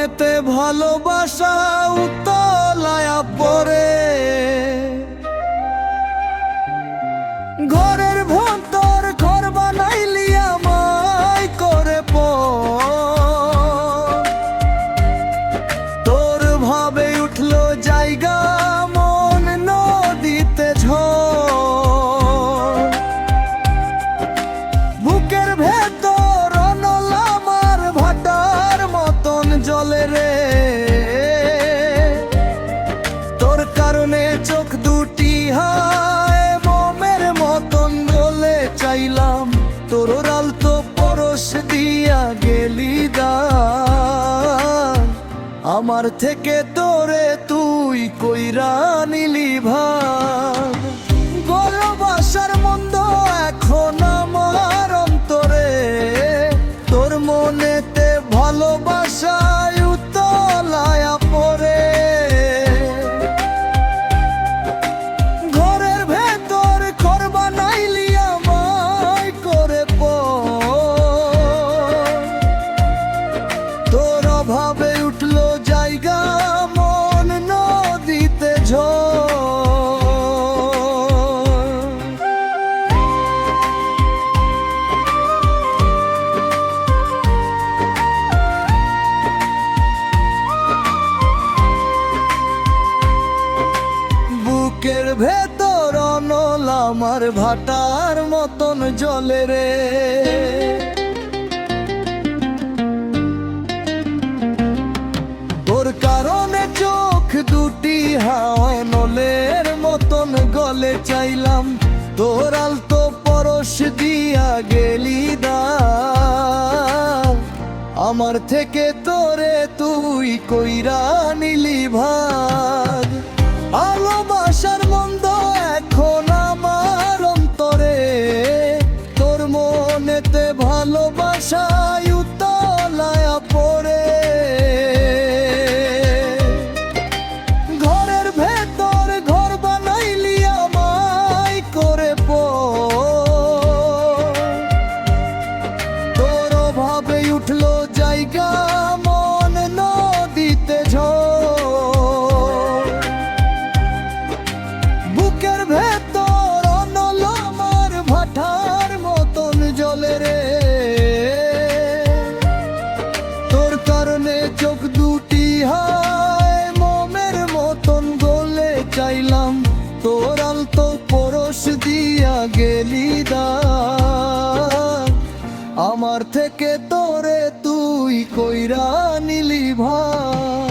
মনেতে ভালোবাসা উতলায়া পড়ে, ঘরের ভেতর ঘর বানাইলি আমায় করে তোর ভাবে উঠলো জায়গা মন নদীতে ঝড়, বুকের ভেতর অনল আমার ভাটার মতন জলে রে, তোর কারণে চোখ দুটি হায় মোমের মতন গলে চাইলাম, তোর আলতো পরশ দিয়া গেলি দান, আমার থেকে তোরে তুই কইরা নিলি ভাগ। ভালোবাসার মন্দ এখন আমার অন্তরে, তোর মনেতে ভালোবাসায় উতলায়া পড়ে, ঘরের ভেতর ঘর বানাইলি আমায় করে তোর অভাবে উঠলো জায়গা মন নদীতে ঝড়। বুকের ভেতর অনল আমার ভাটার মতন জলে রে, তোর কারণে চোখ দুটি হাওয়ায় নলের মতন গলে চাইলাম, তোর আলতো পরশ দিয়া গেলি দান, আমার থেকে তোরে তুই কইরা নিলি ভাগ। ভালোবাসার মন্দ এখন আমার অন্তরে, তোর মনেতে ভালোবাসায় উতলায়া পড়ে, ঘরের ভেতর ঘর বানাইলি আমায় করে তোর অভাবে উঠলো জায়গা মন নদীতে ঝড়, বুকের ভেতর অনল আমার ভাটার মতন জলে রে, তোর কারণে চোখ দুটি হায় মোমের মতন গলে চাইলাম, তোর আলতো পরশ দিয়া গেলি দান, আমার থেকে তোরে তুই কইরা নিলি ভাগ।